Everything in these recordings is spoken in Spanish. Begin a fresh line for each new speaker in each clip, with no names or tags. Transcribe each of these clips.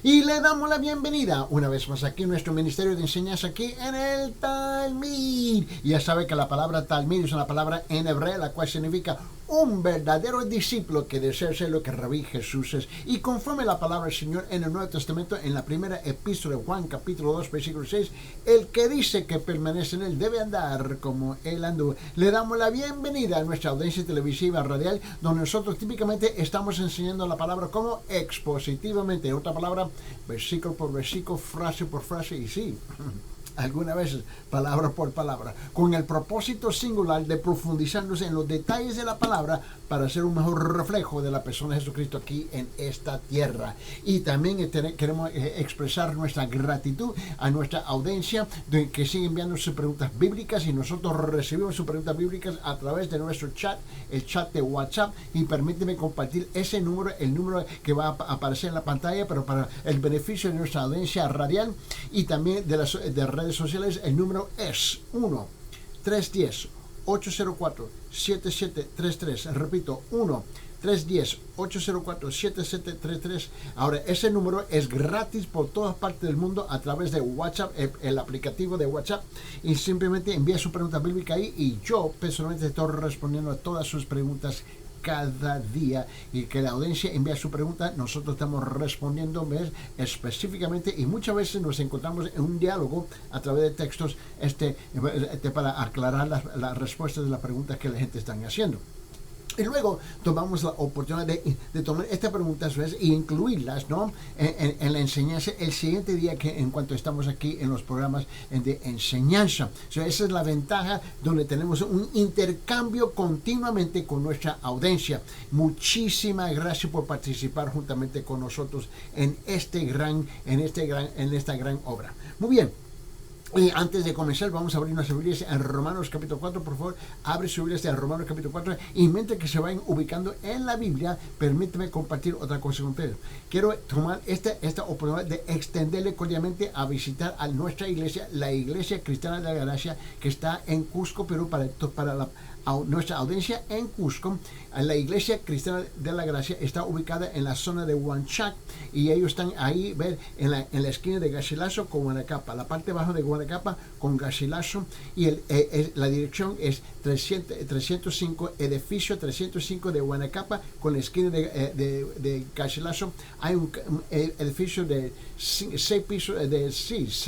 Y le damos la bienvenida una vez más aquí en nuestro Ministerio de Enseñanza aquí en el Talmud. Y ya sabe que la palabra Talmud es una palabra en hebreo, la cual significa un verdadero discípulo que desea ser lo que Rabí Jesús es. Y conforme la palabra del Señor en el Nuevo Testamento, en la primera epístola de Juan, capítulo 2, versículo 6, el que dice que permanece en él debe andar como él anduvo. Le damos la bienvenida a nuestra audiencia televisiva radial, donde nosotros típicamente estamos enseñando la palabra como expositivamente. Otra palabra, versículo por versículo, frase por frase, y sí, algunas veces palabra por palabra, con el propósito singular de profundizarnos en los detalles de la palabra para ser un mejor reflejo de la persona de Jesucristo aquí en esta tierra. Y también queremos expresar nuestra gratitud a nuestra audiencia que sigue enviando sus preguntas bíblicas, y nosotros recibimos sus preguntas bíblicas a través de nuestro chat, el chat de WhatsApp, y permíteme compartir ese número, el número que va a aparecer en la pantalla, pero para el beneficio de nuestra audiencia radial y también de las redes sociales. El número es 1-310-804-7733. Repito, 1-310-804-7733. Ahora, ese número es gratis por todas partes del mundo a través de WhatsApp, el aplicativo de WhatsApp, y simplemente envía su pregunta bíblica ahí, y yo personalmente estoy respondiendo a todas sus preguntas cada día. Y que la audiencia envía su pregunta, nosotros estamos respondiendo, ¿ves?, específicamente, y muchas veces nos encontramos en un diálogo a través de textos para aclarar las respuestas de las preguntas que la gente está haciendo. Y luego tomamos la oportunidad de tomar estas preguntas e incluirlas, ¿no?, en la enseñanza el siguiente día, que en cuanto estamos aquí en los programas de enseñanza. Esa es la ventaja, donde tenemos un intercambio continuamente con nuestra audiencia. Muchísimas gracias por participar juntamente con nosotros en esta gran obra. Muy bien. Y antes de comenzar, vamos a abrir nuestras Biblias en Romanos capítulo 4, por favor. Abre su Biblia en Romanos capítulo 4. Y mientras que se vayan ubicando en la Biblia, permíteme compartir otra cosa con ustedes. Quiero tomar esta oportunidad de extenderle cordialmente a visitar a nuestra iglesia, la Iglesia Cristiana de la Gracia, que está en Cusco, Perú, para nuestra audiencia en Cusco. La Iglesia Cristiana de la Gracia está ubicada en la zona de Huanchac, y ellos están ahí, ver, en la esquina de Garcilaso con Guanacapa, la parte baja de Guanacapa con Garcilaso, y la dirección es 305, edificio 305 de Guanacapa, con la esquina de Garcilaso. Hay un edificio de 6 pisos, seis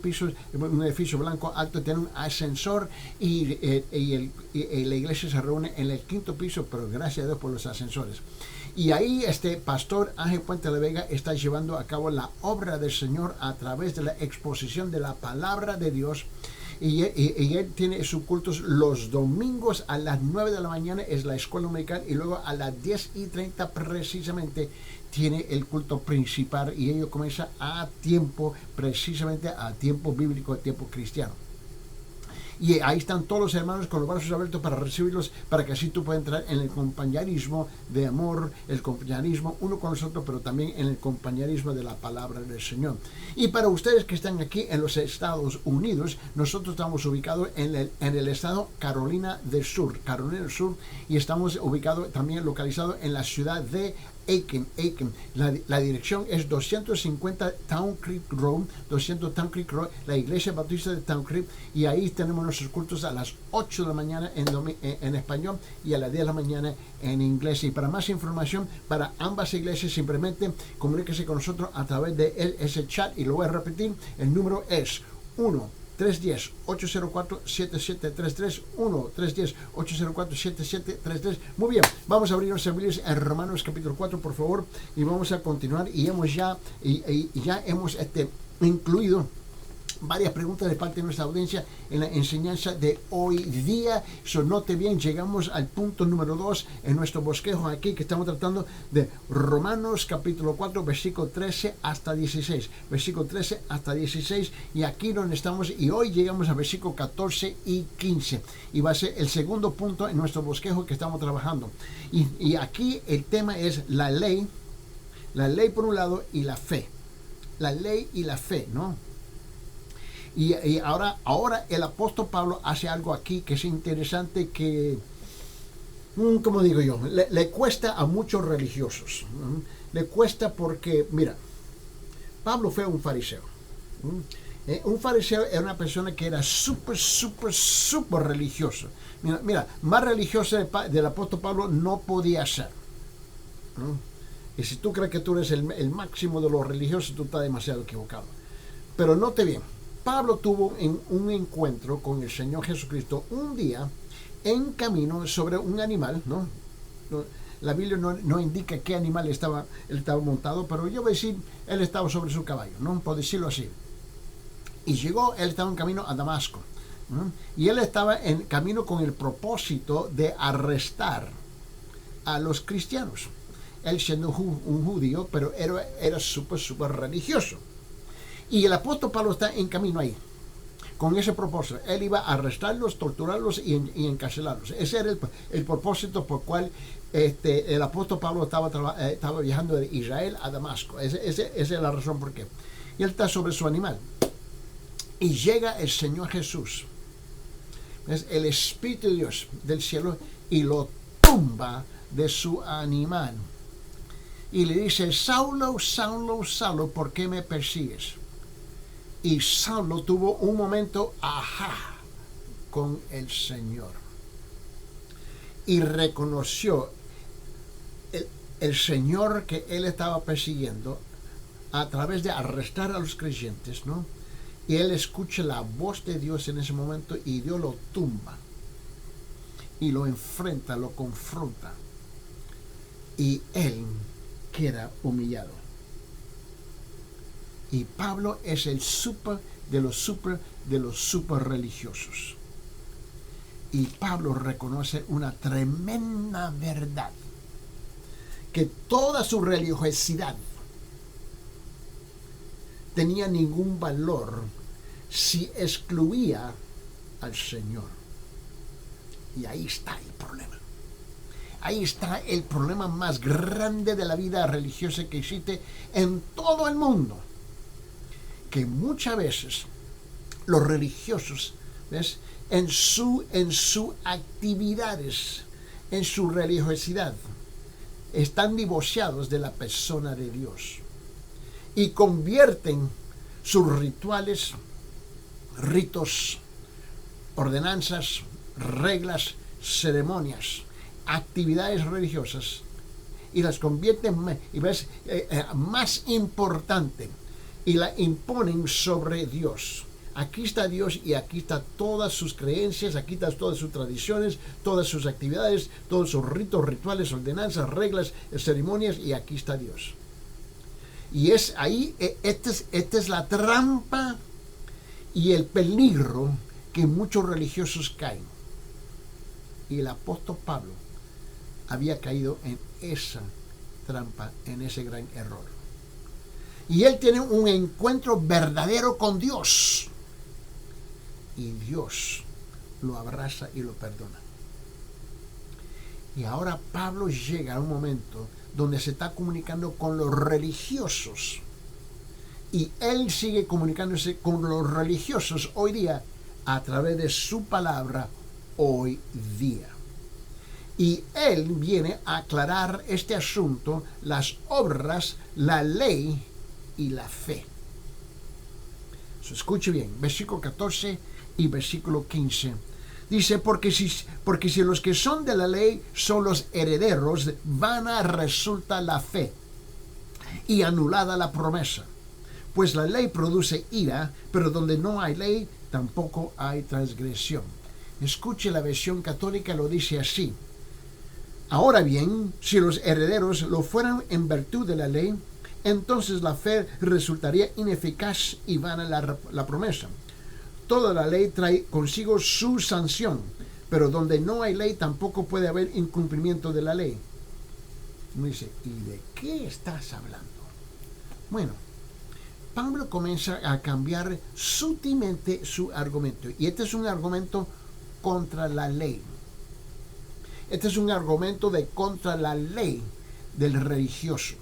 pisos, un edificio blanco alto, tiene un ascensor, y la iglesia se reúne en el 5º piso, pero gracias a Dios por los ascensores. Y ahí pastor Ángel Puente de Vega está llevando a cabo la obra del Señor a través de la exposición de la palabra de Dios. Y él tiene sus cultos los domingos a las 9 de la mañana, es la escuela dominical, y luego a las 10:30 precisamente tiene el culto principal, y ello comienza a tiempo, precisamente a tiempo bíblico, a tiempo cristiano. Y ahí están todos los hermanos con los brazos abiertos para recibirlos, para que así tú puedas entrar en el compañerismo de amor, el compañerismo uno con nosotros, pero también en el compañerismo de la palabra del Señor. Y para ustedes que están aquí en los Estados Unidos, nosotros estamos ubicados en el estado Carolina del Sur, y estamos ubicados, también localizados en la ciudad de Aiken. La dirección es 250 Town Creek Road, la iglesia bautista de Town Creek, y ahí tenemos nuestros cultos a las 8 de la mañana en español, y a las 10 de la mañana en inglés. Y para más información para ambas iglesias, simplemente comuníquese con nosotros a través de ese chat, y lo voy a repetir. El número es 1-310-804-7733, 1-310-804-7733. Muy bien, vamos a abrir nuestras Biblias en Romanos capítulo 4, por favor, y vamos a continuar. Y ya hemos incluido varias preguntas de parte de nuestra audiencia en la enseñanza de hoy día. Note bien, llegamos al punto número 2 en nuestro bosquejo aquí, que estamos tratando de Romanos capítulo 4, versículo 13 hasta 16. Versículo 13 hasta 16, y aquí donde estamos, y hoy llegamos a versículo 14 y 15. Y va a ser el segundo punto en nuestro bosquejo que estamos trabajando. Y aquí el tema es la ley por un lado, y la fe. La ley y la fe, ¿no? Y ahora el apóstol Pablo hace algo aquí que es interesante, que, como digo yo, le cuesta a muchos religiosos. Le cuesta porque, mira, Pablo fue un fariseo. Un fariseo era una persona que era súper religioso. Mira, más religioso del apóstol Pablo no podía ser. Y si tú crees que tú eres el máximo de los religiosos, tú estás demasiado equivocado. Pero note bien, Pablo tuvo un encuentro con el Señor Jesucristo un día en camino sobre un animal, ¿no? La Biblia no indica qué animal él estaba montado, pero yo voy a decir, él estaba sobre su caballo, ¿no? Por decirlo así. Y él estaba en camino a Damasco. Y él estaba en camino con el propósito de arrestar a los cristianos. Él siendo un judío, pero era súper religioso. Y el apóstol Pablo está en camino ahí, con ese propósito. Él iba a arrestarlos, torturarlos y encarcelarlos. Ese era el propósito por cual el apóstol Pablo estaba viajando de Israel a Damasco. Esa es la razón por qué. Y él está sobre su animal. Y llega el Señor Jesús, es el Espíritu de Dios del cielo, y lo tumba de su animal. Y le dice: Saulo, Saulo, Saulo, ¿por qué me persigues? Y Saulo tuvo un momento con el Señor. Y reconoció el Señor que él estaba persiguiendo a través de arrestar a los creyentes, ¿no? Y él escucha la voz de Dios en ese momento y Dios lo tumba. Y lo enfrenta, lo confronta. Y él queda humillado. Y Pablo es el de los super religiosos. Y Pablo reconoce una tremenda verdad. Que toda su religiosidad tenía ningún valor si excluía al Señor. Y ahí está el problema. Ahí está el problema más grande de la vida religiosa que existe en todo el mundo. Que muchas veces los religiosos, ¿ves?, en sus actividades, en su religiosidad, están divorciados de la persona de Dios. Y convierten sus rituales, ritos, ordenanzas, reglas, ceremonias, actividades religiosas, y las convierten más importante, y la imponen sobre Dios. Aquí está Dios y aquí están todas sus creencias, aquí están todas sus tradiciones, todas sus actividades, todos sus ritos, rituales, ordenanzas, reglas, ceremonias, y aquí está Dios. Y es ahí, esta es la trampa y el peligro que muchos religiosos caen. Y el apóstol Pablo había caído en esa trampa, en ese gran error. Y él tiene un encuentro verdadero con Dios. Y Dios lo abraza y lo perdona. Y ahora Pablo llega a un momento donde se está comunicando con los religiosos. Y él sigue comunicándose con los religiosos hoy día a través de su palabra hoy día. Y él viene a aclarar este asunto, las obras, la ley y la fe. Escuche bien, versículo 14 y versículo 15. Dice: porque si los que son de la ley son los herederos, vana resulta la fe y anulada la promesa. Pues la ley produce ira, pero donde no hay ley, tampoco hay transgresión. Escuche, la versión católica lo dice así: ahora bien, si los herederos lo fueran en virtud de la ley, entonces la fe resultaría ineficaz y vana la promesa. Toda la ley trae consigo su sanción, pero donde no hay ley tampoco puede haber incumplimiento de la ley. Uno dice: ¿y de qué estás hablando? Bueno, Pablo comienza a cambiar sutilmente su argumento, y este es un argumento contra la ley. Este es un argumento contra la ley del religioso.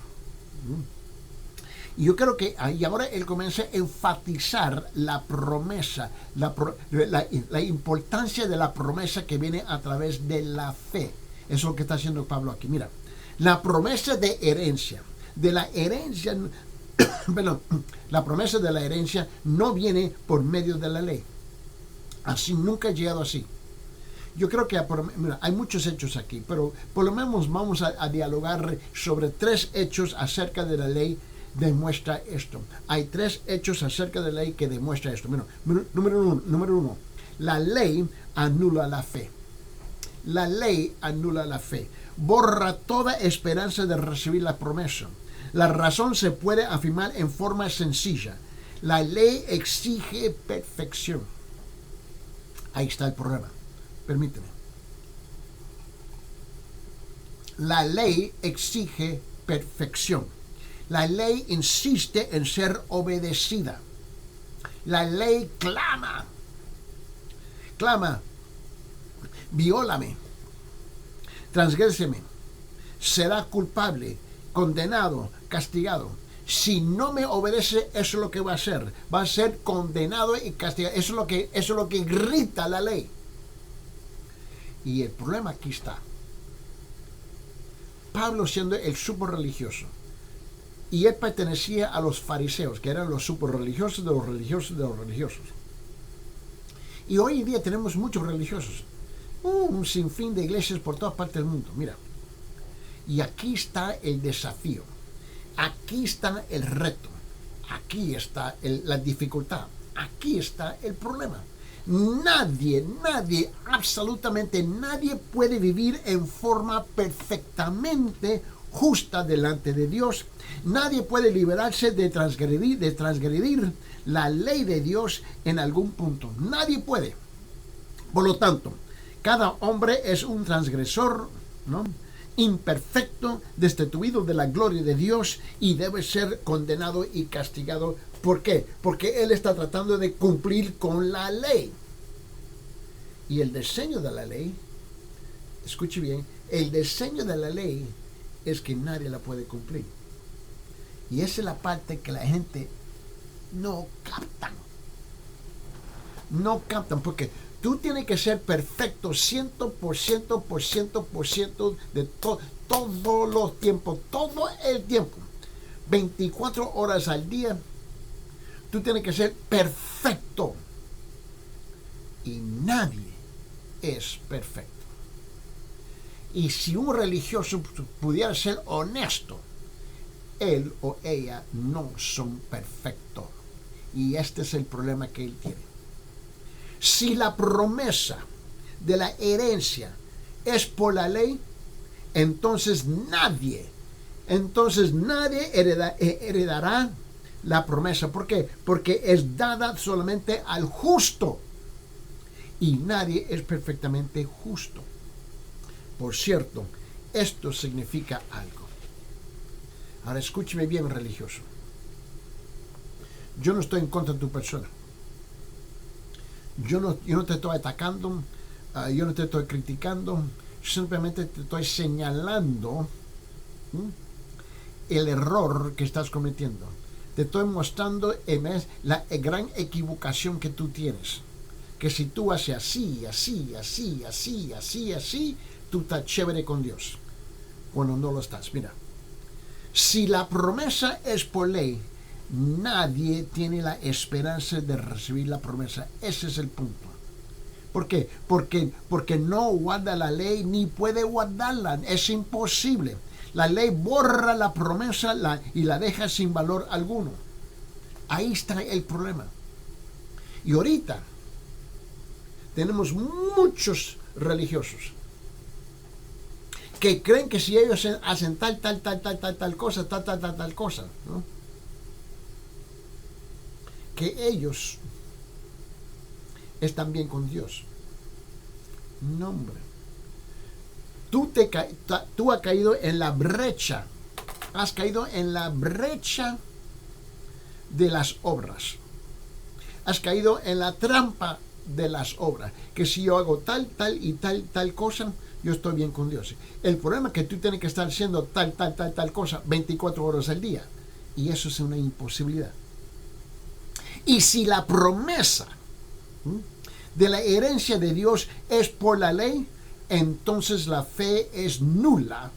Y yo creo que ahí ahora él comienza a enfatizar la promesa, la importancia de la promesa que viene a través de la fe. Eso es lo que está haciendo Pablo aquí. Mira, la promesa de herencia, de la herencia Bueno, la promesa de la herencia no viene por medio de la ley. Así nunca ha llegado así. Yo creo que mira, hay muchos hechos aquí, pero por lo menos vamos a dialogar sobre 3 hechos acerca de la ley demuestra esto. Hay 3 hechos acerca de la ley que demuestra esto. Bueno, número uno, la ley anula la fe. La ley anula la fe. Borra toda esperanza de recibir la promesa. La razón se puede afirmar en forma sencilla. La ley exige perfección. Ahí está el problema. Permíteme. La ley exige perfección. La ley insiste en ser obedecida. La ley clama, viólame, transgréseme, será culpable, condenado, castigado. Si no me obedece, eso es lo que va a hacer. Va a ser condenado y castigado. Eso es lo que grita la ley. Y el problema aquí está. Pablo siendo el súper religioso. Y él pertenecía a los fariseos, que eran los súper religiosos de los religiosos de los religiosos. Y hoy en día tenemos muchos religiosos. Un sinfín de iglesias por todas partes del mundo. Mira. Y aquí está el desafío. Aquí está el reto. Aquí está la dificultad. Aquí está el problema. Nadie, absolutamente nadie puede vivir en forma perfectamente justa delante de Dios. Nadie puede liberarse de transgredir la ley de Dios en algún punto. Nadie puede. Por lo tanto, cada hombre es un transgresor, ¿no?, imperfecto, destituido de la gloria de Dios y debe ser condenado y castigado. ¿Por qué? Porque él está tratando de cumplir con la ley. Y el diseño de la ley, escuche bien, el diseño de la ley es que nadie la puede cumplir. Y esa es la parte que la gente no captan. No captan, porque tú tienes que ser perfecto 100% de todos los tiempos, todo el tiempo. 24 horas al día, tú tienes que ser perfecto. Y nadie es perfecto. Y si un religioso pudiera ser honesto, él o ella no son perfectos. Y este es el problema que él tiene. Si la promesa de la herencia es por la ley, entonces nadie heredará la promesa. ¿Por qué? Porque es dada solamente al justo. Y nadie es perfectamente justo. Por cierto, esto significa algo. Ahora escúcheme bien, religioso. Yo no estoy en contra de tu persona. Yo no te estoy atacando, yo no te estoy criticando, simplemente te estoy señalando el error que estás cometiendo. Te estoy mostrando la gran equivocación que tú tienes. Que si tú haces así, tú estás chévere con Dios. Cuando no lo estás. Mira, si la promesa es por ley, nadie tiene la esperanza de recibir la promesa. Ese es el punto. ¿Por qué? Porque no guarda la ley ni puede guardarla. Es imposible. La ley borra la promesa y la deja sin valor alguno. Ahí está el problema. Y ahorita tenemos muchos religiosos que creen que si ellos hacen tal cosa, tal cosa, ¿no?, que ellos están bien con Dios. No, hombre. Tú has caído en la brecha. Has caído en la brecha de las obras. Has caído en la trampa de las obras. Que si yo hago tal cosa, yo estoy bien con Dios. El problema es que tú tienes que estar haciendo tal cosa 24 horas al día. Y eso es una imposibilidad. Y si la promesa de la herencia de Dios es por la ley, entonces la fe es nula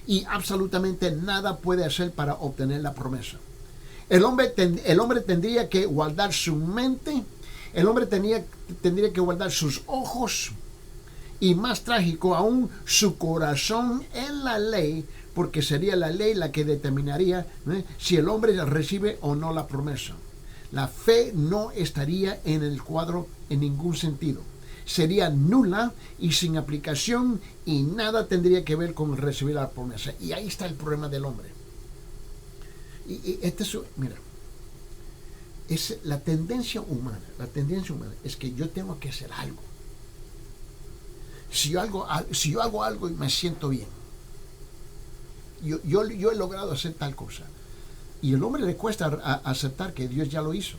y absolutamente nada puede hacer para obtener la promesa. El hombre tendría que guardar su mente, el hombre tendría que guardar sus ojos y, más trágico aún, su corazón en la ley, porque sería la ley la que determinaría si el hombre recibe o no la promesa. La fe no estaría en el cuadro en ningún sentido. Sería nula y sin aplicación y nada tendría que ver con recibir la promesa. Y ahí está el problema del hombre. Y este es, mira, es la tendencia humana. La tendencia humana es que yo tengo que hacer algo. Si yo hago algo y me siento bien, yo he logrado hacer tal cosa. Y al hombre le cuesta aceptar que Dios ya lo hizo.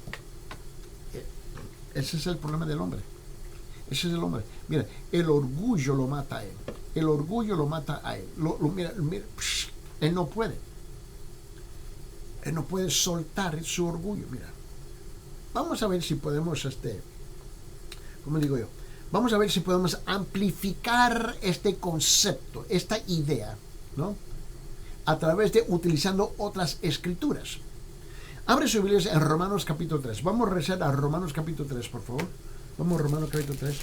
Ese es el problema del hombre. Ese es el hombre. Mira, el orgullo lo mata a él. El orgullo lo mata a él. Mira, él no puede. Él no puede soltar su orgullo. Mira, vamos a ver si podemos, ¿cómo digo yo? Vamos a ver si podemos amplificar este concepto, esta idea, ¿no? A través de utilizando otras escrituras. Abre su Biblia en Romanos capítulo 3. Vamos a rezar a Romanos capítulo 3, por favor. Vamos a Romanos capítulo 3.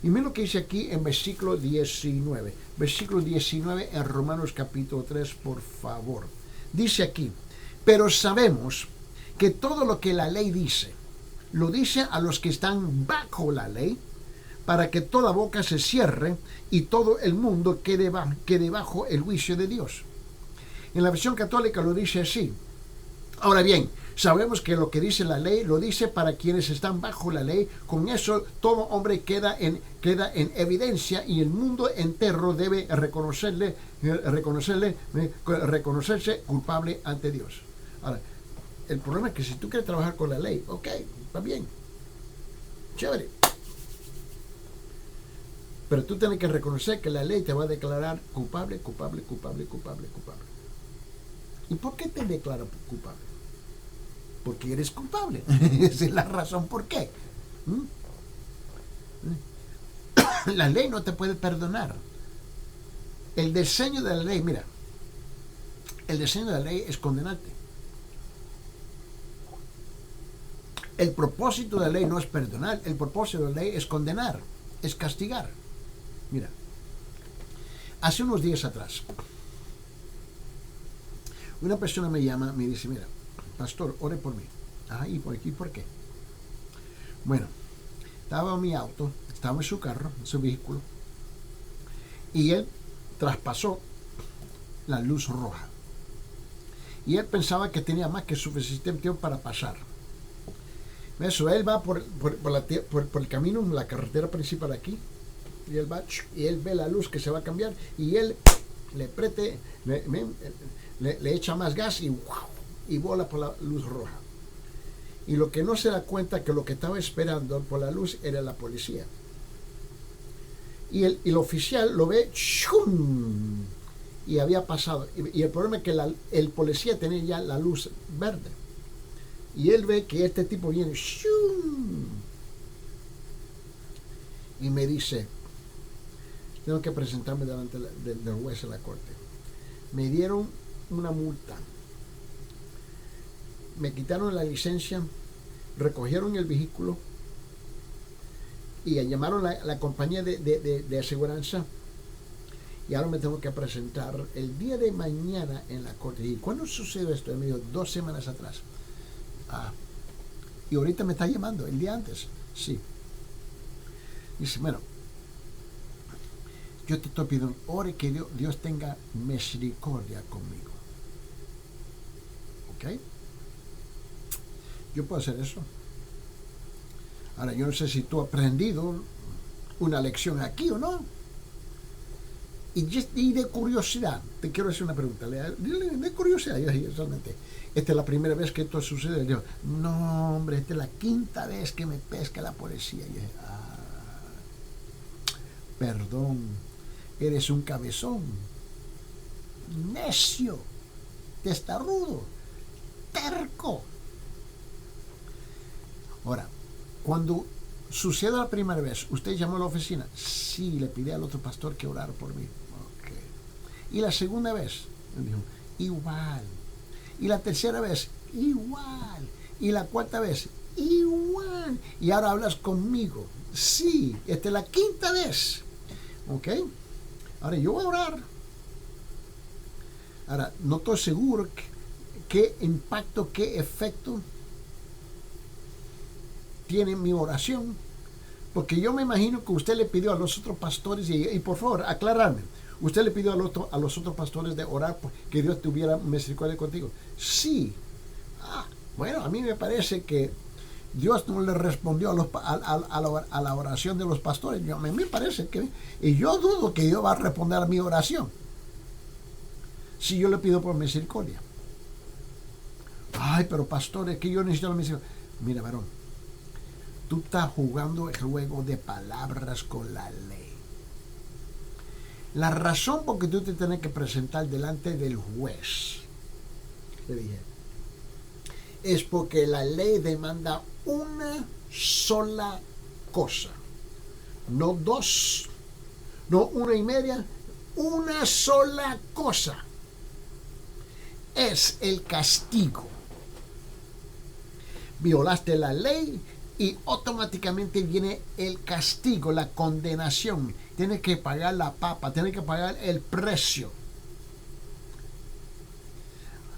Y mira lo que dice aquí en versículo 19. Versículo 19 en Romanos capítulo 3, por favor. Dice aquí: pero sabemos que todo lo que la ley dice, lo dice a los que están bajo la ley, para que toda boca se cierre y todo el mundo quede bajo el juicio de Dios. En la versión católica lo dice así: ahora bien, sabemos que lo que dice la ley lo dice para quienes están bajo la ley. Con eso todo hombre queda en evidencia y el mundo entero debe reconocerse culpable ante Dios. Ahora, el problema es que si tú quieres trabajar con la ley, ok, va bien, chévere. Pero tú tienes que reconocer que la ley te va a declarar culpable. ¿Y por qué te declara culpable? Porque eres culpable. Esa es la razón por qué. La ley no te puede perdonar. El diseño de la ley, mira, el diseño de la ley es condenarte. El propósito de la ley no es perdonar, el propósito de la ley es condenar, es castigar. Mira, hace unos días atrás, una persona me llama, me dice: mira, pastor, ore por mí. ¿Y por aquí por qué? Bueno, estaba en mi auto, estaba en su carro, en su vehículo, y él traspasó la luz roja. Y él pensaba que tenía más que suficiente tiempo para pasar. Eso, él va por el camino, la carretera principal aquí, y él va, y él ve la luz que se va a cambiar, y él le echa más gas y vola por la luz roja. Y lo que no se da cuenta que lo que estaba esperando por la luz era la policía. Y el oficial lo ve, ¡shum!, y había pasado. Y el problema es que el policía tenía ya la luz verde. Y él ve que este tipo viene, ¡shum!, y me dice: tengo que presentarme delante del juez de la corte. Me dieron una multa, me quitaron la licencia, recogieron el vehículo y llamaron la compañía de aseguranza, y ahora me tengo que presentar el día de mañana en la corte. ¿Y cuándo sucedió esto? Me dijo 2 semanas atrás. Y ahorita me está llamando, el día antes. Sí. Dice: bueno, yo te estoy pidiendo, ore que Dios tenga misericordia conmigo. ¿Ok? Yo puedo hacer eso. Ahora, yo no sé si tú has aprendido una lección aquí o no. Y de curiosidad, te quiero hacer una pregunta. De curiosidad, yo realmente, esta es la primera vez que esto sucede. Yo, no, hombre, esta es la 5ª vez que me pesca la policía. Y yo dije: perdón, eres un cabezón, necio, testarudo, terco. Ahora, cuando sucede la primera vez, ¿usted llamó a la oficina? Sí, le pide al otro pastor que orara por mí. Okay. Y la segunda vez, me dijo: igual. Y la tercera vez, igual. Y la cuarta vez, igual. Y ahora hablas conmigo. Sí, esta es la quinta vez. ¿Ok? Ahora yo voy a orar. Ahora, no estoy seguro qué impacto, qué efecto tiene mi oración. Porque yo me imagino que usted le pidió a los otros pastores, y por favor, aclararme. Usted le pidió a los otros pastores de orar que Dios tuviera misericordia contigo. Sí. Bueno, a mí me parece que Dios no le respondió a la oración de los pastores. A mí me parece que... Y yo dudo que Dios va a responder a mi oración si yo le pido por misericordia. Ay, pero pastor, es que yo necesito la misericordia. Mira, varón, tú estás jugando el juego de palabras con la ley. La razón por que tú te tienes que presentar delante del juez, le dije, es porque la ley demanda una sola cosa, no dos, no una y media, una sola cosa. Es el castigo. Violaste la ley y automáticamente viene el castigo, la condenación. Tienes que pagar la papa, tienes que pagar el precio.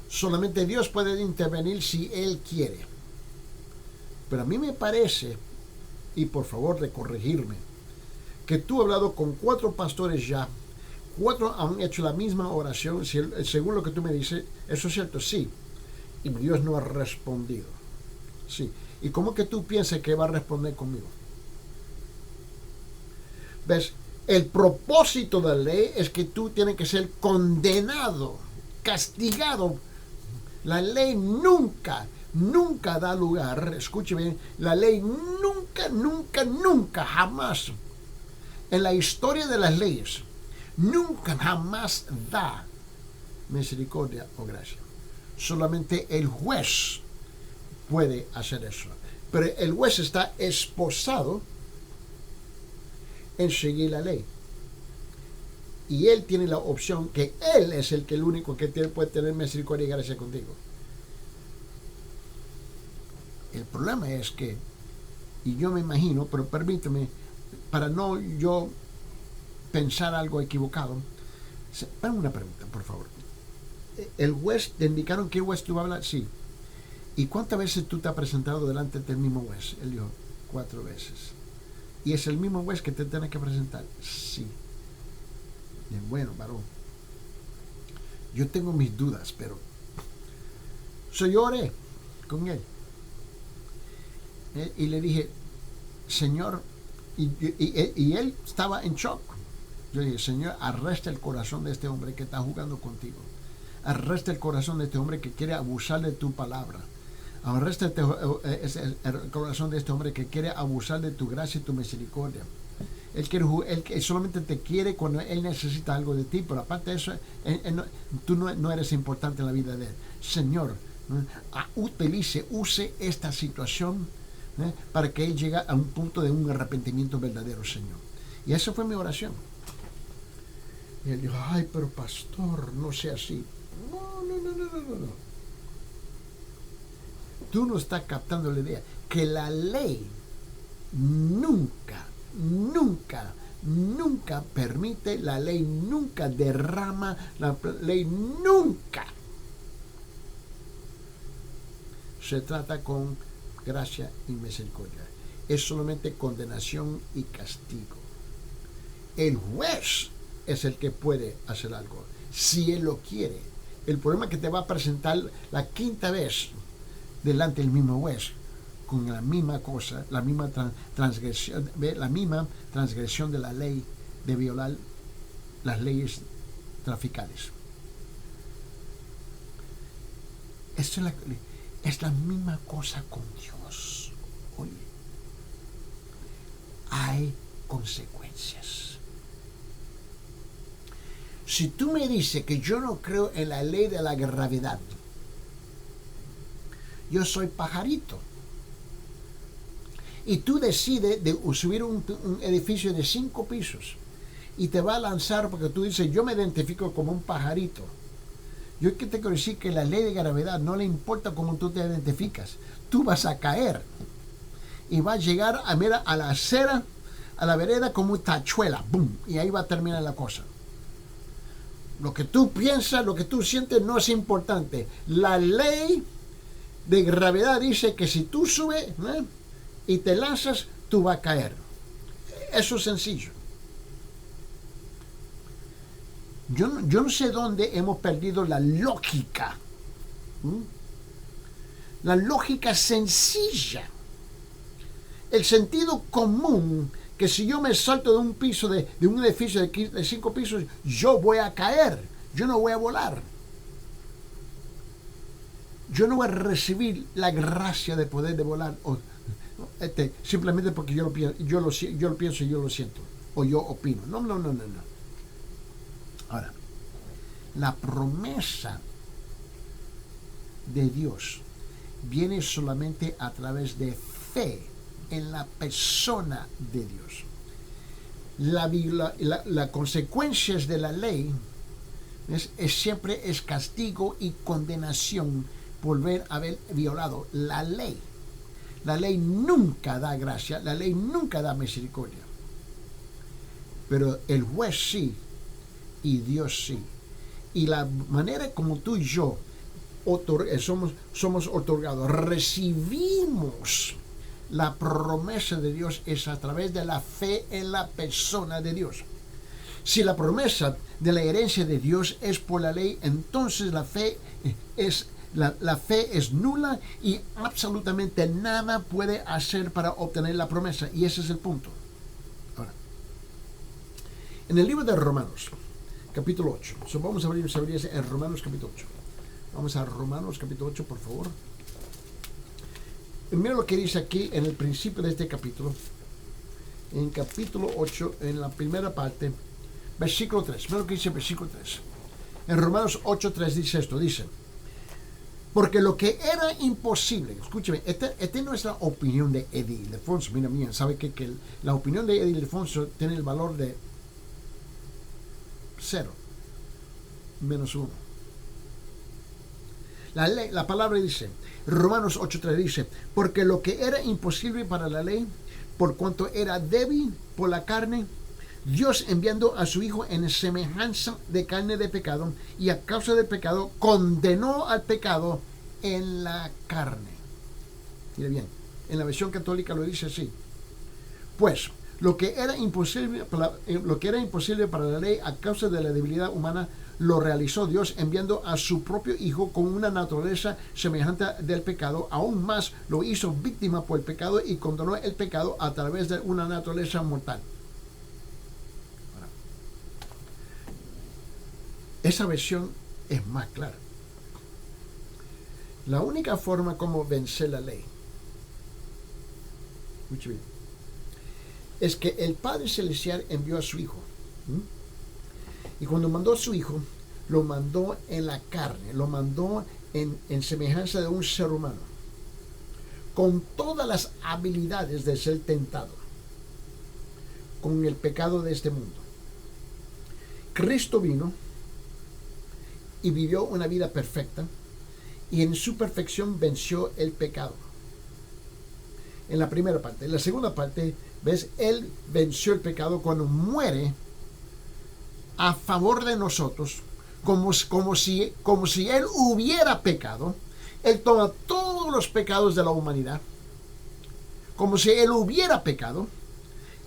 Solamente Dios puede intervenir si Él quiere. Pero a mí me parece, y por favor de corregirme, que tú has hablado con 4 pastores ya, 4 han hecho la misma oración, según lo que tú me dices. ¿Eso es cierto? Sí. Y Dios no ha respondido. Sí. ¿Y cómo que tú piensas que va a responder conmigo? ¿Ves? El propósito de la ley es que tú tienes que ser condenado, castigado. La ley nunca da lugar, escuche bien, la ley nunca, jamás, en la historia de las leyes, nunca, jamás da misericordia o gracia. Solamente el juez puede hacer eso. Pero el juez está esposado en seguir la ley. Y él tiene la opción que él es el único que puede tener misericordia y gracia contigo. El problema es que, y yo me imagino, pero permíteme, para no yo pensar algo equivocado, hazme una pregunta, por favor. ¿El juez, te indicaron qué juez tú vas a hablar? Sí. ¿Y cuántas veces tú te has presentado delante del mismo juez? Él dijo, 4 veces. ¿Y es el mismo juez que te tiene que presentar? Sí. Bien, bueno, varón, yo tengo mis dudas, pero yo oré con él. Y le dije, Señor, y él estaba en shock. Yo dije, Señor, arresta el corazón de este hombre que está jugando contigo. Arresta el corazón de este hombre que quiere abusar de tu palabra. Arresta el corazón de este hombre que quiere abusar de tu gracia y tu misericordia. Él solamente te quiere cuando él necesita algo de ti, pero aparte de eso, tú no eres importante en la vida de él. Señor, use esta situación para que él llegue a un punto de un arrepentimiento verdadero, Señor. Y esa fue mi oración. Y él dijo, ay, pero pastor, no sea así. No. Tú no estás captando la idea que la ley nunca permite, la ley nunca derrama, la ley nunca se trata con gracia y misericordia. Es solamente condenación y castigo. El juez es el que puede hacer algo, si él lo quiere. El problema es que te va a presentar la 5ª vez delante del mismo juez con la misma cosa, la misma transgresión de la ley, de violar las leyes traficales. Esto es la misma cosa con Dios. Oye, hay consecuencias. Si tú me dices que yo no creo en la ley de la gravedad, yo soy pajarito, y tú decides de subir un edificio de 5 pisos y te va a lanzar porque tú dices, yo me identifico como un pajarito, Yo que te quiero decir que la ley de gravedad no le importa cómo tú te identificas. Tú vas a caer y vas a llegar a la acera, a la vereda como una tachuela, ¡boom! Y ahí va a terminar la cosa. Lo que tú piensas, lo que tú sientes no es importante. La ley de gravedad dice que si tú subes y te lanzas, tú vas a caer. Eso es sencillo. Yo no sé dónde hemos perdido la lógica. La lógica sencilla. El sentido común, que si yo me salto de un piso, de un edificio de 5 pisos, yo voy a caer. Yo no voy a volar. Yo no voy a recibir la gracia de poder de volar. Simplemente porque yo lo pienso y yo lo siento. O yo opino. No. Ahora, la promesa de Dios viene solamente a través de fe en la persona de Dios. Las consecuencias de la ley siempre es castigo y condenación por haber violado la ley. La ley nunca da gracia, la ley nunca da misericordia. Pero el juez sí, y Dios sí. Y la manera como tú y yo somos otorgados, recibimos la promesa de Dios es a través de la fe en la persona de Dios. Si la promesa de la herencia de Dios es por la ley, entonces la fe es nula y absolutamente nada puede hacer para obtener la promesa. Y ese es el punto. Ahora, en el libro de Romanos, capítulo 8. Vamos a abrir en Romanos capítulo 8. Vamos a Romanos capítulo 8, por favor. Mira lo que dice aquí en el principio de este capítulo. En capítulo 8, en la primera parte, versículo 3. Mira lo que dice el versículo 3. En Romanos 8, 3 dice esto. Dice, porque lo que era imposible, escúcheme, esta es nuestra opinión de Eddie Ildefonso. Mira, sabe que la opinión de Eddie Ildefonso tiene el valor de 0, -1. La palabra dice, Romanos 8:3 dice, porque lo que era imposible para la ley, por cuanto era débil por la carne, Dios enviando a su Hijo en semejanza de carne de pecado, y a causa del pecado condenó al pecado en la carne. Mire bien, en la versión católica lo dice así. Pues lo que era imposible para la ley a causa de la debilidad humana, lo realizó Dios enviando a su propio Hijo con una naturaleza semejante del pecado. Aún más lo hizo víctima por el pecado y condenó el pecado a través de una naturaleza mortal. Ahora, esa versión es más clara. La única forma como vencer la ley, escuche bien, es que el Padre Celestial envió a su Hijo. Y cuando mandó a su Hijo, lo mandó en la carne, lo mandó en semejanza de un ser humano, con todas las habilidades de ser tentado, con el pecado de este mundo. Cristo vino y vivió una vida perfecta, y en su perfección venció el pecado. En la primera parte. En la segunda parte, ¿ves? Él venció el pecado cuando muere a favor de nosotros, como si Él hubiera pecado. Él toma todos los pecados de la humanidad, como si Él hubiera pecado.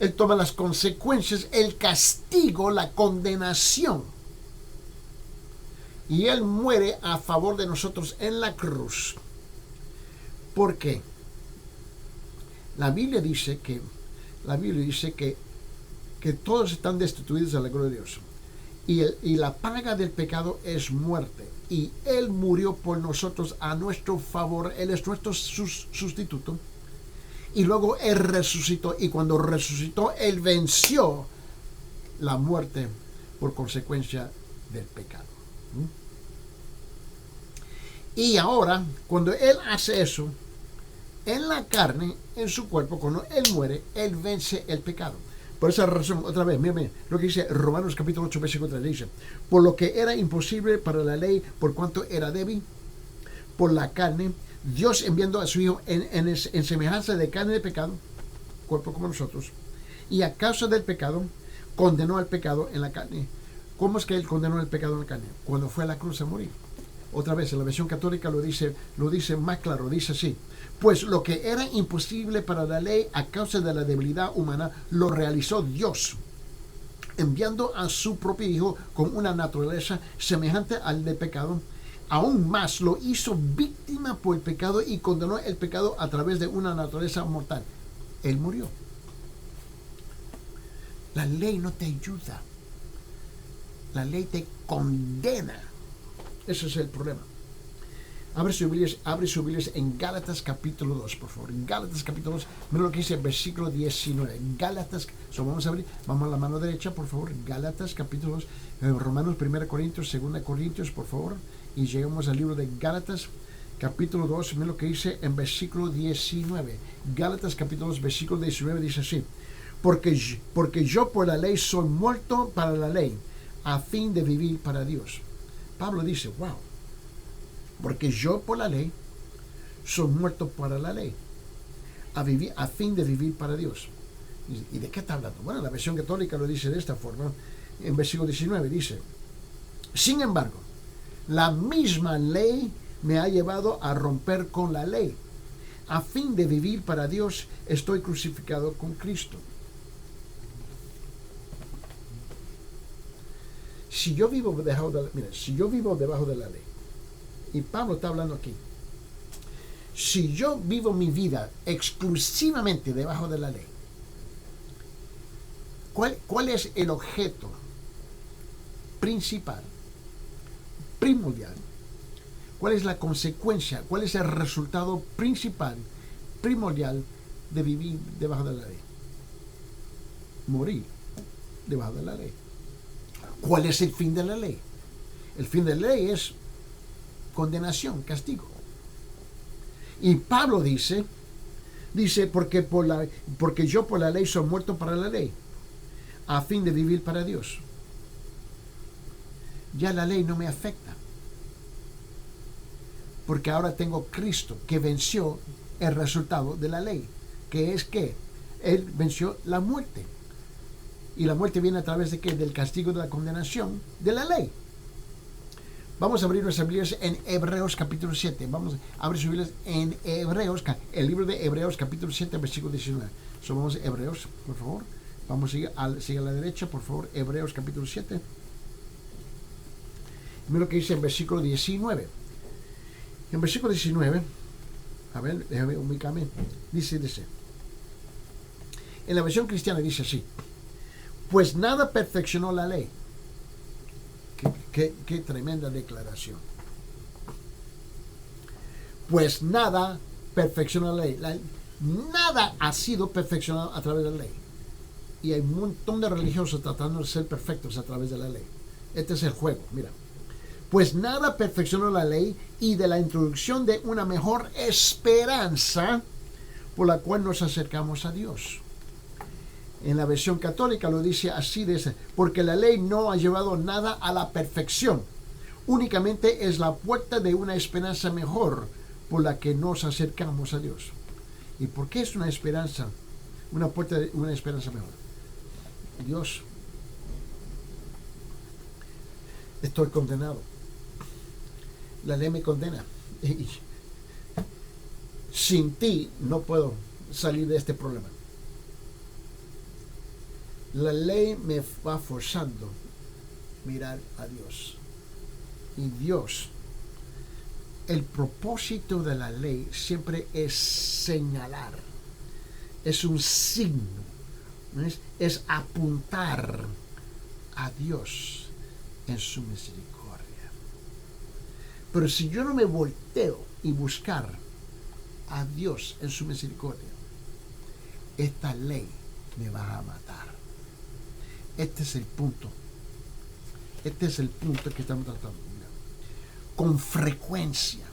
Él toma las consecuencias, el castigo, la condenación. Y Él muere a favor de nosotros en la cruz. ¿Por qué? La Biblia dice que todos están destituidos de la gloria de Dios. Y la paga del pecado es muerte. Y Él murió por nosotros a nuestro favor. Él es nuestro sustituto. Y luego Él resucitó. Y cuando resucitó, Él venció la muerte por consecuencia del pecado. Y ahora, cuando Él hace eso, en la carne, en su cuerpo, cuando Él muere, Él vence el pecado. Por esa razón, otra vez, mira lo que dice Romanos capítulo 8, versículo 3, dice, por lo que era imposible para la ley, por cuanto era débil, por la carne, Dios enviando a su Hijo en semejanza de carne de pecado, cuerpo como nosotros, y a causa del pecado, condenó al pecado en la carne. ¿Cómo es que Él condenó el pecado en la carne? Cuando fue a la cruz a morir. Otra vez, en la versión católica lo dice más claro, dice así, pues lo que era imposible para la ley a causa de la debilidad humana, lo realizó Dios, enviando a su propio Hijo con una naturaleza semejante al del pecado. Aún más lo hizo víctima por el pecado y condenó el pecado a través de una naturaleza mortal. Él murió. La ley no te ayuda. La ley te condena. Ese es el problema. Abre su Biblia en Gálatas capítulo 2, por favor. En Gálatas capítulo 2, mira lo que dice el versículo 19. Gálatas, vamos a abrir, vamos a la mano derecha, por favor. Gálatas capítulo 2, Romanos, 1 Corintios, 2 Corintios, por favor. Y llegamos al libro de Gálatas capítulo 2, mira lo que dice en versículo 19. Gálatas capítulo 2, versículo 19 dice así. Porque yo por la ley soy muerto para la ley, a fin de vivir para Dios. Pablo dice, wow, porque yo por la ley soy muerto para la ley, a fin de vivir para Dios. ¿Y de qué está hablando? Bueno, la versión católica lo dice de esta forma. En versículo 19 dice, sin embargo, la misma ley me ha llevado a romper con la ley. A fin de vivir para Dios, estoy crucificado con Cristo. Si yo vivo debajo de la ley, y Pablo está hablando aquí, si yo vivo mi vida exclusivamente debajo de la ley, ¿cuál es el objeto principal, primordial? ¿Cuál es la consecuencia? ¿Cuál es el resultado principal, primordial de vivir debajo de la ley? Morir debajo de la ley. ¿Cuál es el fin de la ley? El fin de la ley es condenación, castigo. Y Pablo dice, porque yo por la ley soy muerto para la ley, a fin de vivir para Dios. Ya la ley no me afecta, porque ahora tengo Cristo que venció el resultado de la ley, que es que Él venció la muerte. Y la muerte viene a través de ¿qué? Del castigo de la condenación de la ley. Vamos a abrir nuestras Biblias en Hebreos capítulo 7. Vamos a abrir sus Biblias en Hebreos, el libro de Hebreos capítulo 7, versículo 19. Vamos a Hebreos, por favor. Vamos a seguir a la derecha, por favor. Hebreos capítulo 7. Mira lo que dice en versículo 19. En versículo 19, a ver, déjame ubicarme. Dice. En la versión cristiana dice así. Pues nada perfeccionó la ley. Qué tremenda declaración. Pues nada perfeccionó la ley. Nada ha sido perfeccionado a través de la ley. Y hay un montón de religiosos tratando de ser perfectos a través de la ley. Este es el juego, mira. Pues nada perfeccionó la ley y de la introducción de una mejor esperanza por la cual nos acercamos a Dios. En la versión católica lo dice así, porque la ley no ha llevado nada a la perfección, únicamente es la puerta de una esperanza mejor por la que nos acercamos a Dios. ¿Y por qué es una esperanza? Una puerta de una esperanza mejor. Dios, estoy condenado. La ley me condena. Y sin ti no puedo salir de este problema. La ley me va forzando a mirar a Dios. Y Dios, el propósito de la ley siempre es señalar. Es un signo. Es apuntar a Dios en su misericordia. Pero si yo no me volteo y buscar a Dios en su misericordia, esta ley me va a matar. Este es el punto. Este es el punto que estamos tratando. Con frecuencia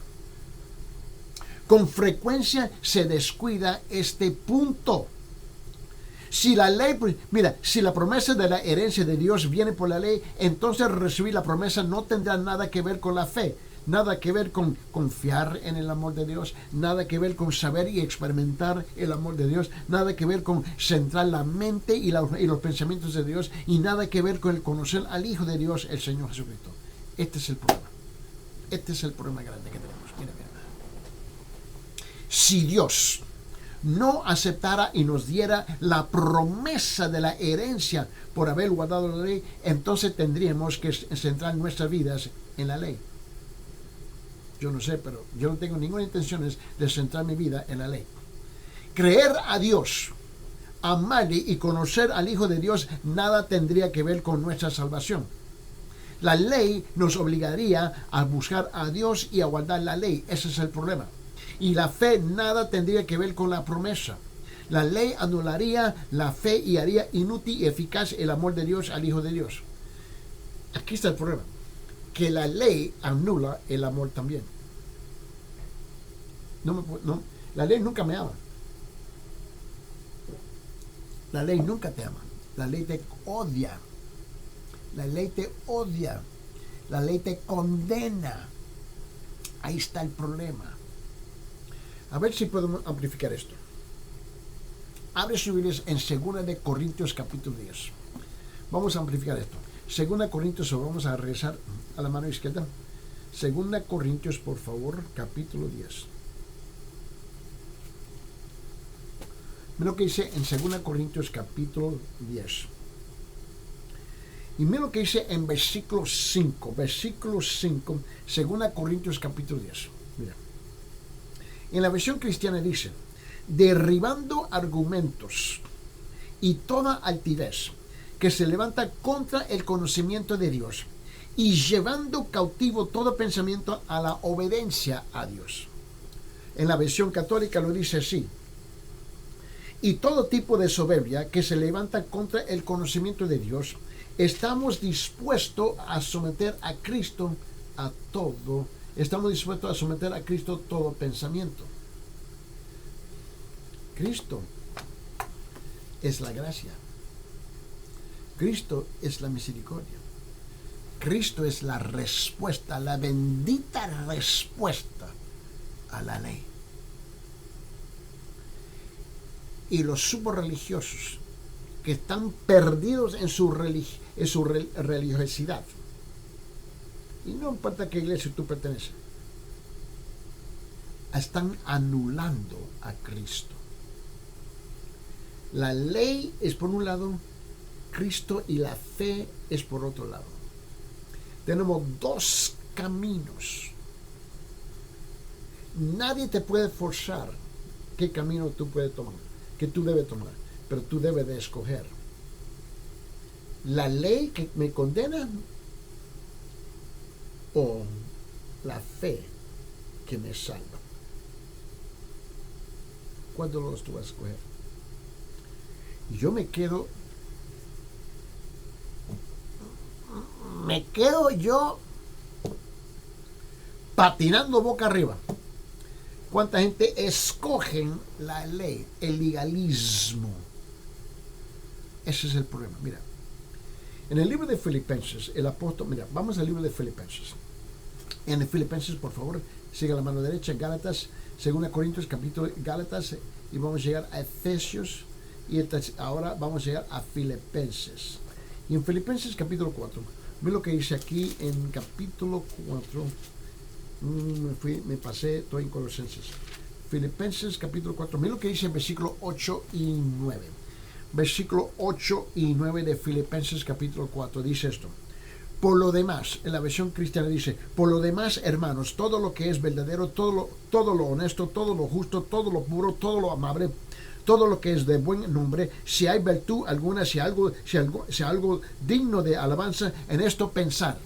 se descuida este punto. Si la ley, mira, si la promesa de la herencia de Dios viene por la ley, entonces recibir la promesa no tendrá nada que ver con la fe, nada que ver con confiar en el amor de Dios, nada que ver con saber y experimentar el amor de Dios, nada que ver con centrar la mente y los pensamientos de Dios, y nada que ver con el conocer al Hijo de Dios, el Señor Jesucristo. Este es el problema. Este es el problema grande que tenemos. Mira. Si Dios no aceptara y nos diera la promesa de la herencia por haber guardado la ley, entonces tendríamos que centrar nuestras vidas en la ley. Yo no sé, pero yo no tengo ninguna intención de centrar mi vida en la ley. Creer a Dios, amarle y conocer al Hijo de Dios, nada tendría que ver con nuestra salvación. La ley nos obligaría a buscar a Dios y a guardar la ley. Ese es el problema. Y la fe nada tendría que ver con la promesa. La ley anularía la fe y haría inútil y eficaz el amor de Dios al Hijo de Dios. Aquí está el problema. Que la ley anula el amor también. No, la ley nunca me ama. La ley nunca te ama. La ley te odia. La ley te odia. La ley te condena. Ahí está el problema. A ver si podemos amplificar esto. Abre su Biblia en 2 de Corintios capítulo 10. Vamos a amplificar esto. 2 Corintios, vamos a regresar a la mano izquierda. 2 Corintios, por favor, capítulo 10. Mira lo que dice en 2 Corintios capítulo 10. Y mira lo que dice en versículo 5. Versículo 5, 2 Corintios capítulo 10. Mira. En la versión cristiana dice: derribando argumentos y toda altivez que se levanta contra el conocimiento de Dios, y llevando cautivo todo pensamiento a la obediencia a Dios. En la versión católica lo dice así: y todo tipo de soberbia que se levanta contra el conocimiento de Dios, estamos dispuestos a someter a Cristo a todo. Estamos dispuestos a someter a Cristo todo pensamiento. Cristo es la gracia. Cristo es la misericordia. Cristo es la respuesta, la bendita respuesta a la ley. Y los superreligiosos que están perdidos en su religiosidad, y no importa a qué iglesia tú perteneces, están anulando a Cristo. La ley es por un lado, Cristo y la fe es por otro lado. Tenemos dos caminos. Nadie te puede forzar qué camino tú puedes tomar, que tú debes tomar, pero tú debes de escoger. La ley que me condena o la fe que me salva. ¿Cuál de los dos tú vas a escoger? Yo me quedo yo patinando boca arriba. ¿Cuánta gente escogen la ley, el legalismo? Ese es el problema. Mira, en el libro de Filipenses, el apóstol, mira, vamos al libro de Filipenses. En el Filipenses, por favor, siga la mano derecha, Gálatas, 2 Corintios, capítulo Gálatas, y vamos a llegar a Efesios, y ahora vamos a llegar a Filipenses. Y en Filipenses capítulo 4, ve lo que dice aquí en capítulo 4, me pasé, estoy en Colosenses. Filipenses capítulo 4, mira lo que dice en versículo 8 y 9. Versículo 8 y 9 de Filipenses capítulo 4 dice esto: por lo demás, en la versión cristiana dice: por lo demás, hermanos, todo lo que es verdadero, todo lo honesto, todo lo justo, todo lo puro, todo lo amable, todo lo que es de buen nombre, si hay virtud alguna, si algo digno de alabanza, en esto pensar.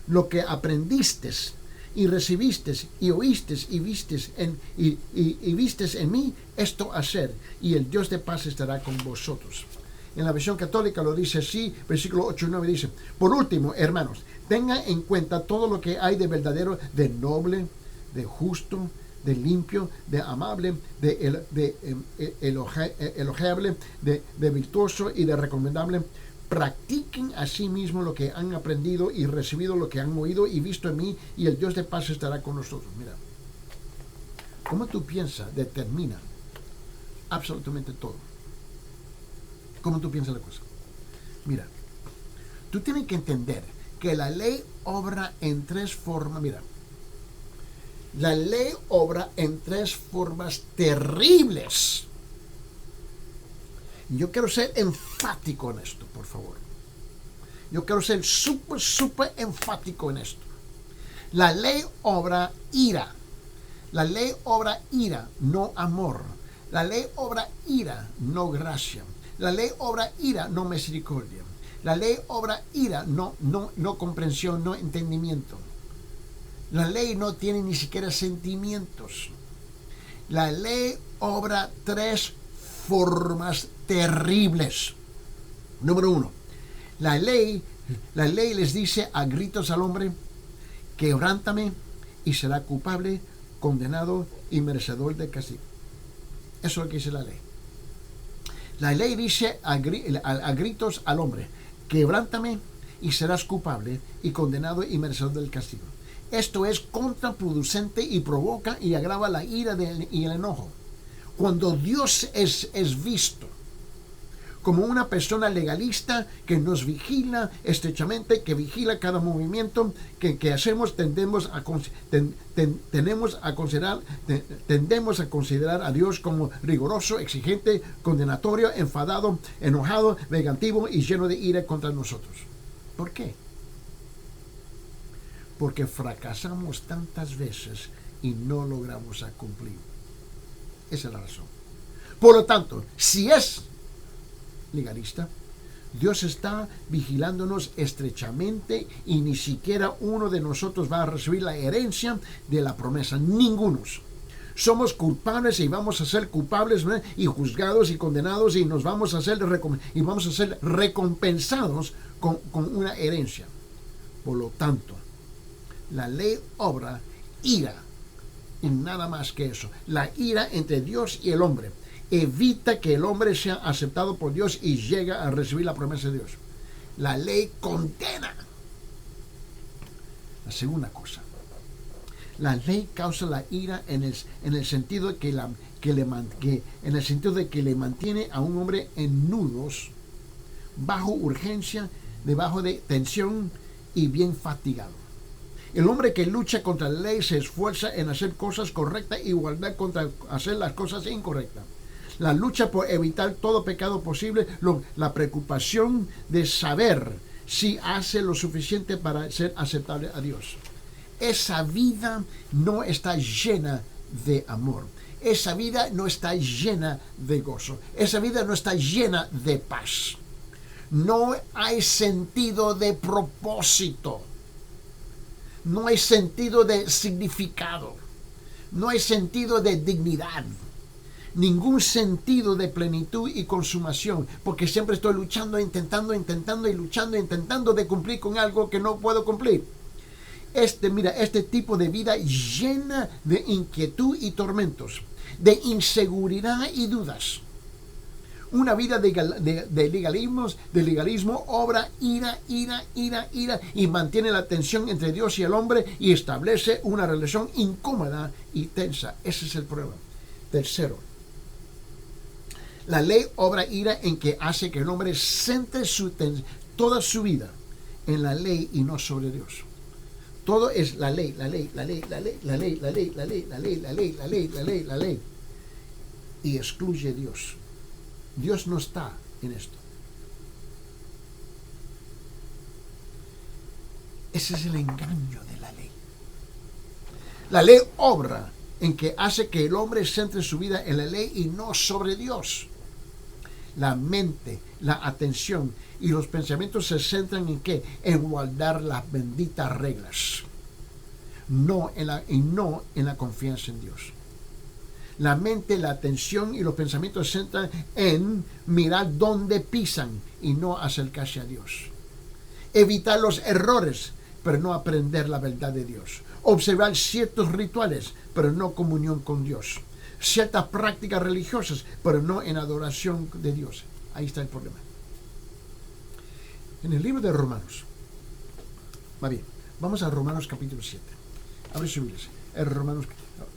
Lo que aprendiste y recibiste y oíste y vistes en mí, esto hacer, y el Dios de paz estará con vosotros. En la versión católica lo dice así, versículo 8 y 9 dice: por último, hermanos, tengan en cuenta todo lo que hay de verdadero, de noble, de justo, de limpio, de amable, de elogiable, de virtuoso y de recomendable. Practiquen a sí mismos lo que han aprendido y recibido lo que han oído y visto en mí, y el Dios de paz estará con nosotros. Mira, cómo tú piensas determina absolutamente todo. Cómo tú piensas la cosa. Mira, tú tienes que entender que la ley obra en tres formas. Mira, la ley obra en tres formas terribles. Yo quiero ser enfático en esto, por favor. Yo quiero ser súper enfático en esto. La ley obra ira. La ley obra ira, no amor. La ley obra ira, no gracia. La ley obra ira, no misericordia. La ley obra ira, no comprensión, no entendimiento. La ley no tiene ni siquiera sentimientos. La ley obra tres formas terribles. Número uno, la ley les dice a gritos al hombre: quebrántame y será culpable, condenado y merecedor de castigo. Eso es lo que dice la ley. La ley dice a gritos al hombre: quebrántame y serás culpable y condenado y merecedor del castigo. Esto es contraproducente y provoca y agrava la ira y el enojo. Cuando Dios es visto como una persona legalista que nos vigila estrechamente, que vigila cada movimiento que hacemos, tendemos a considerar a Dios como riguroso, exigente, condenatorio, enfadado, enojado, vengativo y lleno de ira contra nosotros. ¿Por qué? Porque fracasamos tantas veces y no logramos cumplir. Esa es la razón. Por lo tanto, si es legalista, Dios está vigilándonos estrechamente y ni siquiera uno de nosotros va a recibir la herencia de la promesa. Ningunos. Somos culpables y vamos a ser culpables, ¿no? Y juzgados y condenados y nos vamos a ser recompensados con una herencia. Por lo tanto, la ley obra ira y nada más que eso. La ira entre Dios y el hombre evita que el hombre sea aceptado por Dios y llega a recibir la promesa de Dios. La ley condena. La segunda cosa, la ley causa la ira en el sentido de que le mantiene a un hombre en nudos, bajo urgencia, debajo de tensión y bien fatigado. El hombre que lucha contra la ley se esfuerza en hacer cosas correctas, igualdad contra hacer las cosas incorrectas. La lucha por evitar todo pecado posible, la preocupación de saber si hace lo suficiente para ser aceptable a Dios. Esa vida no está llena de amor. Esa vida no está llena de gozo. Esa vida no está llena de paz. No hay sentido de propósito. No hay sentido de significado. No hay sentido de dignidad. Ningún sentido de plenitud y consumación, porque siempre estoy luchando, intentando y luchando, intentando de cumplir con algo que no puedo cumplir. Este tipo de vida llena de inquietud y tormentos, de inseguridad y dudas. Una vida de legalismo obra ira y mantiene la tensión entre Dios y el hombre y establece una relación incómoda y tensa. Ese es el problema. Tercero, la ley obra ira en que hace que el hombre centre toda su vida en la ley y no sobre Dios. Todo es la ley. Y excluye a Dios. Dios no está en esto. Ese es el engaño de la ley. La ley obra en que hace que el hombre centre su vida en la ley y no sobre Dios. La mente, la atención y los pensamientos se centran en ¿qué? En guardar las benditas reglas. No en la confianza en Dios. La mente, la atención y los pensamientos se centran en mirar dónde pisan y no acercarse a Dios. Evitar los errores pero no aprender la verdad de Dios. Observar ciertos rituales, pero no comunión con Dios. Ciertas prácticas religiosas, pero no en adoración de Dios. Ahí está el problema. En el libro de Romanos, va bien, vamos a Romanos capítulo 7. Abre su Biblia.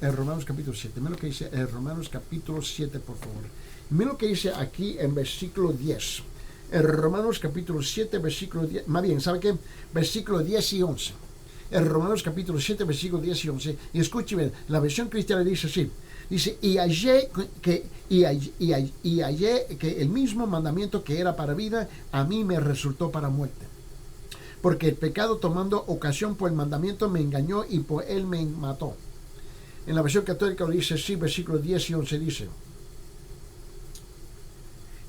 Romanos capítulo 7. Mira lo que dice en Romanos capítulo 7, por favor. Mira lo que dice aquí en versículo 10. En Romanos capítulo 7, versículo 10. Más bien, ¿sabe qué? Versículo 10 y 11. En Romanos capítulo 7, versículo 10 y 11. Y escuche bien, la versión cristiana dice así. Dice, y hallé que el mismo mandamiento que era para vida, a mí me resultó para muerte. Porque el pecado, tomando ocasión por el mandamiento, me engañó y por él me mató. En la versión católica lo dice así, versículos 10 y 11 dice,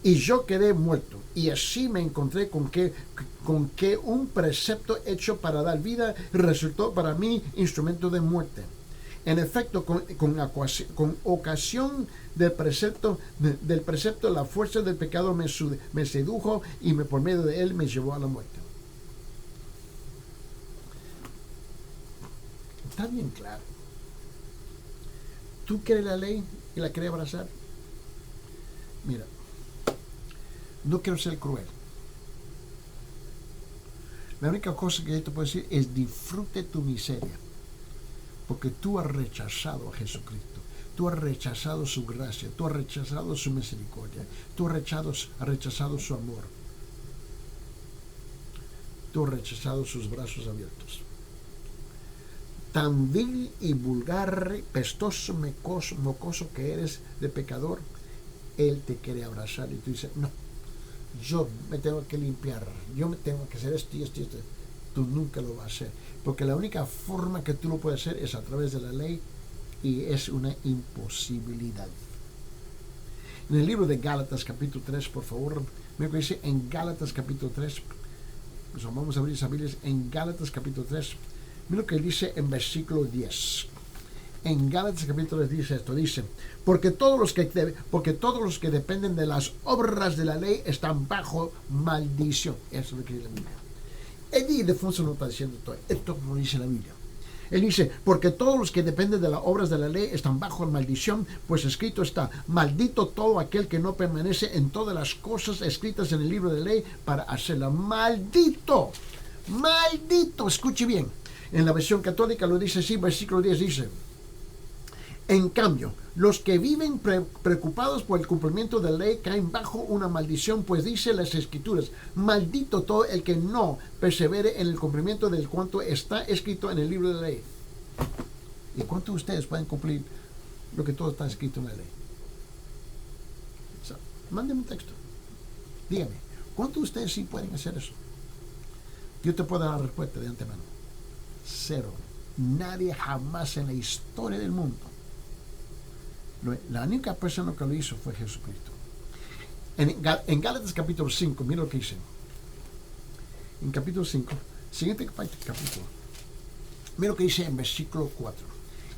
y yo quedé muerto, y así me encontré con que un precepto hecho para dar vida resultó para mí instrumento de muerte. En efecto, con ocasión del precepto, la fuerza del pecado me sedujo y por medio de él me llevó a la muerte. Está bien claro. ¿Tú quieres la ley y la quieres abrazar? Mira, no quiero ser cruel. La única cosa que yo te puedo decir es disfrute tu miseria. Porque tú has rechazado a Jesucristo. Tú has rechazado su gracia. Tú has rechazado su misericordia. Tú has rechazado su amor. Tú has rechazado sus brazos abiertos. Tan vil y vulgar, pestoso, mocoso que eres de pecador, Él te quiere abrazar y tú dices, no, yo me tengo que limpiar, yo me tengo que hacer esto y esto y esto. Tú nunca lo vas a hacer, porque la única forma que tú lo puedes hacer es a través de la ley y es una imposibilidad. En el libro de Gálatas capítulo 3, por favor, mira que dice en Gálatas capítulo 3, pues vamos a abrir esa Biblia, en Gálatas capítulo 3, mira lo que dice en versículo 10. En Gálatas capítulo 10 dice esto, dice, porque todos los que dependen de las obras de la ley están bajo maldición. Eso es lo que dice la Biblia. Eddie Ildefonso no está diciendo todo, esto no dice la Biblia. Él dice, porque todos los que dependen de las obras de la ley están bajo maldición, pues escrito está, maldito todo aquel que no permanece en todas las cosas escritas en el libro de la ley para hacerla. Maldito, maldito, escuche bien. En la versión católica lo dice así, versículo 10 dice, en cambio, los que viven preocupados por el cumplimiento de la ley caen bajo una maldición, pues dice las Escrituras, maldito todo el que no persevere en el cumplimiento del cuanto está escrito en el libro de la ley. ¿Y cuántos de ustedes pueden cumplir lo que todo está escrito en la ley? Mándenme un texto. Dígame, ¿cuántos de ustedes sí pueden hacer eso? Yo te puedo dar la respuesta de antemano. Cero. Nadie jamás en la historia del mundo. La única persona que lo hizo fue Jesucristo. En Gálatas capítulo 5, mira lo que dice. En capítulo 5, siguiente capítulo. Mira lo que dice en versículo 4.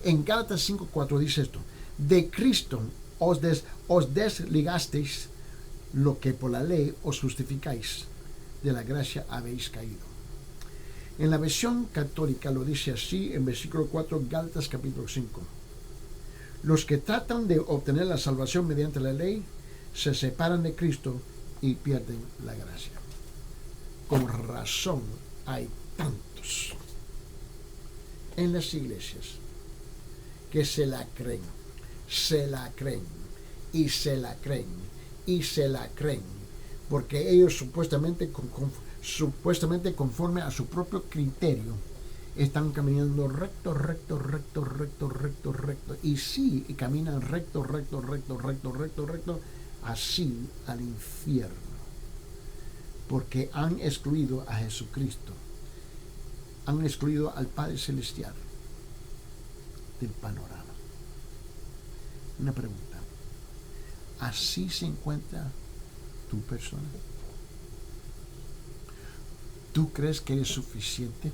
En Gálatas 5, 4 dice esto. De Cristo os desligasteis, lo que por la ley os justificáis. De la gracia habéis caído. En la versión católica lo dice así en versículo 4, Gálatas capítulo 5. Los que tratan de obtener la salvación mediante la ley se separan de Cristo y pierden la gracia. Con razón hay tantos en las iglesias que se la creen y se la creen, porque ellos supuestamente conforme a su propio criterio están caminando recto, y sí, caminan recto, así al infierno, porque han excluido a Jesucristo, han excluido al Padre Celestial del panorama. Una pregunta, ¿así se encuentra tu persona? ¿Tú crees que eres suficiente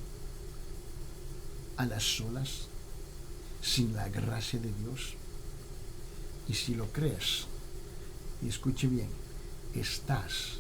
a las solas, sin la gracia de Dios? Y si lo crees, y escuche bien, estás